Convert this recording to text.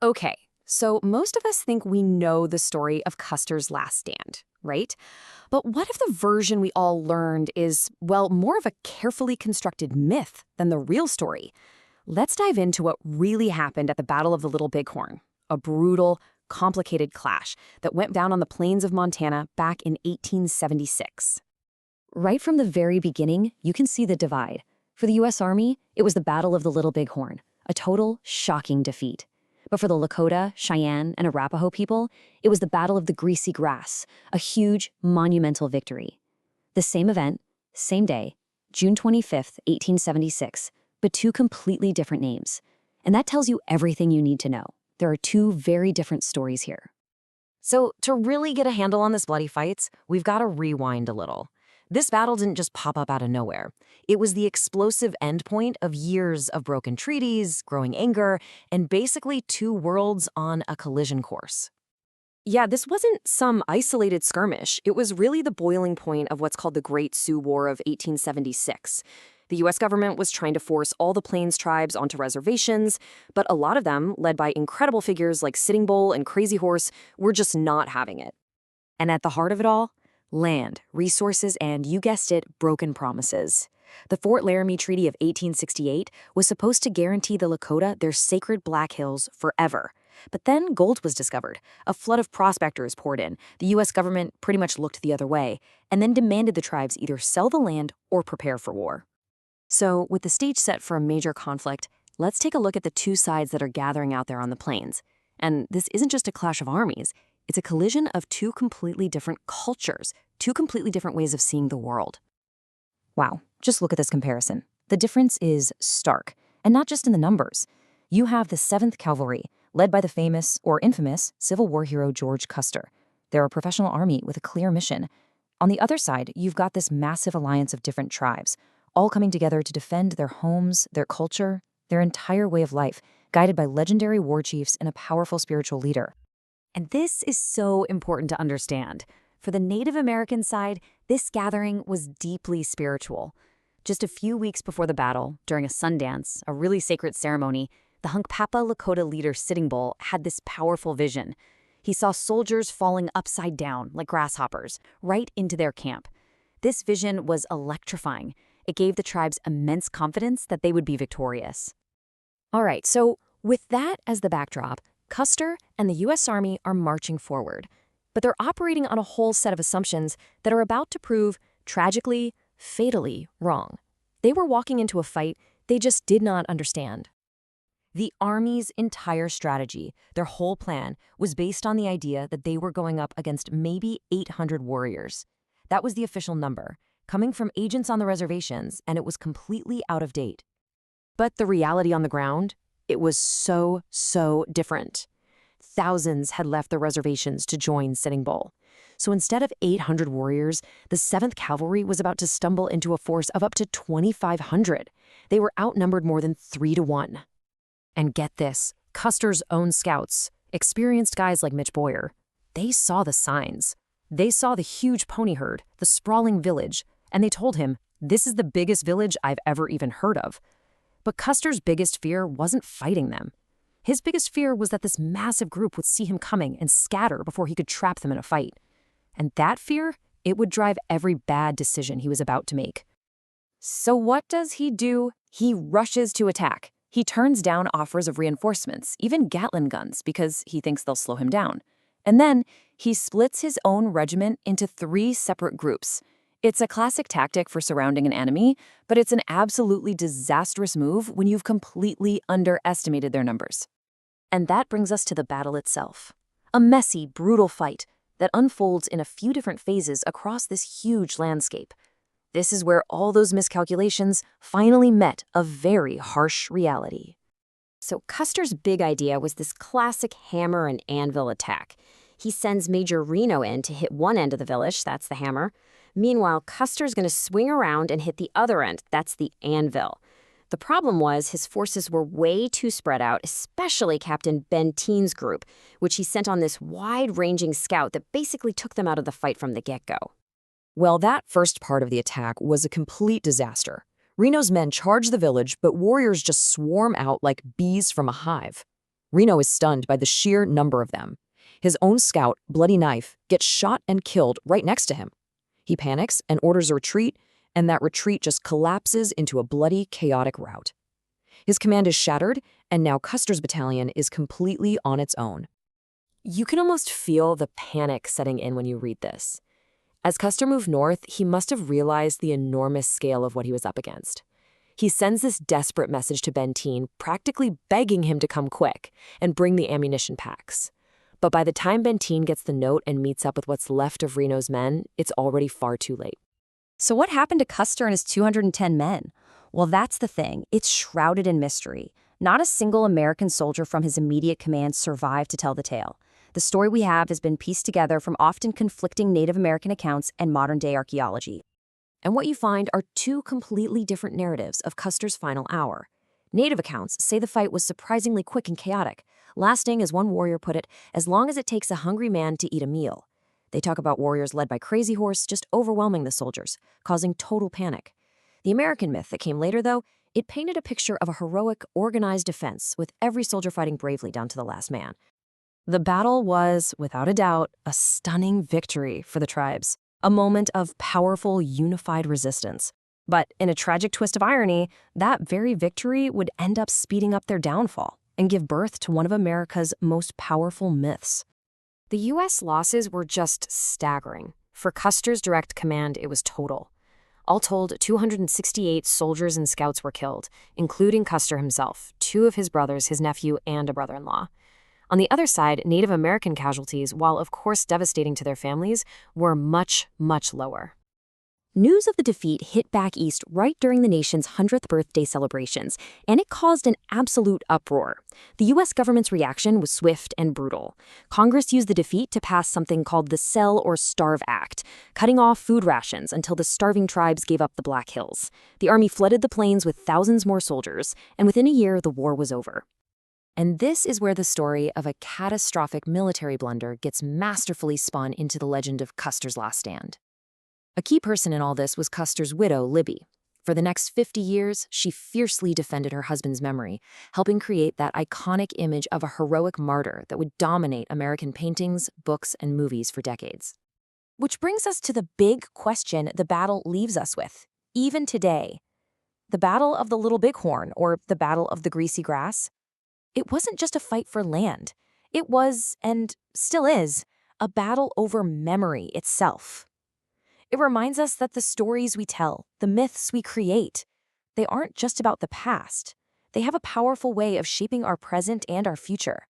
Okay, so most of us think we know the story of Custer's last stand, right? But what if the version we all learned is, well, more of a carefully constructed myth than the real story? Let's dive into what really happened at the Battle of the Little Bighorn, a brutal, complicated clash that went down on the plains of Montana back in 1876. Right from the very beginning, you can see the divide. For the U.S. Army, it was the Battle of the Little Bighorn, a total, shocking defeat. But for the Lakota, Cheyenne, and Arapaho people, it was the Battle of the Greasy Grass, a huge, monumental victory. The same event, same day, June 25th, 1876, but two completely different names. And that tells you everything you need to know. There are two very different stories here. So, to really get a handle on this bloody fights, we've got to rewind a little. This battle didn't just pop up out of nowhere. It was the explosive endpoint of years of broken treaties, growing anger, and basically two worlds on a collision course. Yeah, this wasn't some isolated skirmish. It was really the boiling point of what's called the Great Sioux War of 1876. The U.S. government was trying to force all the Plains tribes onto reservations, but a lot of them, led by incredible figures like Sitting Bull and Crazy Horse, were just not having it. And at the heart of it all, land, resources, and, you guessed it, broken promises. The Fort Laramie Treaty of 1868 was supposed to guarantee the Lakota their sacred Black Hills forever. But then gold was discovered. A flood of prospectors poured in. The U.S. government pretty much looked the other way, and then demanded the tribes either sell the land or prepare for war. So, with the stage set for a major conflict, let's take a look at the two sides that are gathering out there on the plains. And this isn't just a clash of armies. It's a collision of two completely different cultures, two completely different ways of seeing the world. Wow, just look at this comparison. The difference is stark, and not just in the numbers. You have the 7th Cavalry, led by the famous, or infamous, Civil War hero George Custer. They're a professional army with a clear mission. On the other side, you've got this massive alliance of different tribes, all coming together to defend their homes, their culture, their entire way of life, guided by legendary war chiefs and a powerful spiritual leader. And this is so important to understand. For the Native American side, this gathering was deeply spiritual. Just a few weeks before the battle, during a sundance, a really sacred ceremony, the Hunkpapa Lakota leader Sitting Bull had this powerful vision. He saw soldiers falling upside down like grasshoppers, right into their camp. This vision was electrifying. It gave the tribes immense confidence that they would be victorious. All right, so with that as the backdrop, Custer and the U.S. Army are marching forward. But they're operating on a whole set of assumptions that are about to prove tragically, fatally wrong. They were walking into a fight they just did not understand. The Army's entire strategy, their whole plan, was based on the idea that they were going up against maybe 800 warriors. That was the official number, coming from agents on the reservations, and it was completely out of date. But the reality on the ground, it was so different. Thousands had left the reservations to join Sitting Bull. So instead of 800 warriors, the 7th Cavalry was about to stumble into a force of up to 2,500. They were outnumbered more than 3-1. And get this, Custer's own scouts, experienced guys like Mitch Boyer, they saw the signs. They saw the huge pony herd, the sprawling village, and they told him, "This is the biggest village I've ever even heard of." But Custer's biggest fear wasn't fighting them. His biggest fear was that this massive group would see him coming and scatter before he could trap them in a fight. And that fear, it would drive every bad decision he was about to make. So what does he do? He rushes to attack. He turns down offers of reinforcements, even Gatling guns, because he thinks they'll slow him down. And then he splits his own regiment into 3 separate groups. It's a classic tactic for surrounding an enemy, but it's an absolutely disastrous move when you've completely underestimated their numbers. And that brings us to the battle itself. A messy, brutal fight that unfolds in a few different phases across this huge landscape. This is where all those miscalculations finally met a very harsh reality. So Custer's big idea was this classic hammer and anvil attack. He sends Major Reno in to hit one end of the village, that's the hammer. Meanwhile, Custer's going to swing around and hit the other end, that's the anvil. The problem was his forces were way too spread out, especially Captain Ben Teen's group, which he sent on this wide-ranging scout that basically took them out of the fight from the get-go. Well, that first part of the attack was a complete disaster. Reno's men charge the village, but warriors just swarm out like bees from a hive. Reno is stunned by the sheer number of them. His own scout, Bloody Knife, gets shot and killed right next to him. He panics and orders a retreat, and that retreat just collapses into a bloody, chaotic rout. His command is shattered, and now Custer's battalion is completely on its own. You can almost feel the panic setting in when you read this. As Custer moved north, he must have realized the enormous scale of what he was up against. He sends this desperate message to Benteen, practically begging him to come quick and bring the ammunition packs. But by the time Benteen gets the note and meets up with what's left of Reno's men, it's already far too late. So what happened to Custer and his 210 men? Well, that's the thing. It's shrouded in mystery. Not a single American soldier from his immediate command survived to tell the tale. The story we have has been pieced together from often conflicting Native American accounts and modern-day archaeology. And what you find are two completely different narratives of Custer's final hour. Native accounts say the fight was surprisingly quick and chaotic, lasting, as one warrior put it, as long as it takes a hungry man to eat a meal. They talk about warriors led by Crazy Horse just overwhelming the soldiers, causing total panic. The American myth that came later, though, it painted a picture of a heroic, organized defense with every soldier fighting bravely down to the last man. The battle was, without a doubt, a stunning victory for the tribes, a moment of powerful, unified resistance. But in a tragic twist of irony, that very victory would end up speeding up their downfall and give birth to one of America's most powerful myths. The U.S. losses were just staggering. For Custer's direct command, it was total. All told, 268 soldiers and scouts were killed, including Custer himself, 2 of his brothers, his nephew, and a brother-in-law. On the other side, Native American casualties, while of course devastating to their families, were much, much lower. News of the defeat hit back east right during the nation's 100th birthday celebrations, and it caused an absolute uproar. The U.S. government's reaction was swift and brutal. Congress used the defeat to pass something called the Sell or Starve Act, cutting off food rations until the starving tribes gave up the Black Hills. The army flooded the plains with thousands more soldiers, and within a year, the war was over. And this is where the story of a catastrophic military blunder gets masterfully spun into the legend of Custer's last stand. A key person in all this was Custer's widow, Libby. For the next 50 years, she fiercely defended her husband's memory, helping create that iconic image of a heroic martyr that would dominate American paintings, books, and movies for decades. Which brings us to the big question the battle leaves us with, even today. The Battle of the Little Bighorn, or the Battle of the Greasy Grass? It wasn't just a fight for land. It was, and still is, a battle over memory itself. It reminds us that the stories we tell, the myths we create, they aren't just about the past. They have a powerful way of shaping our present and our future.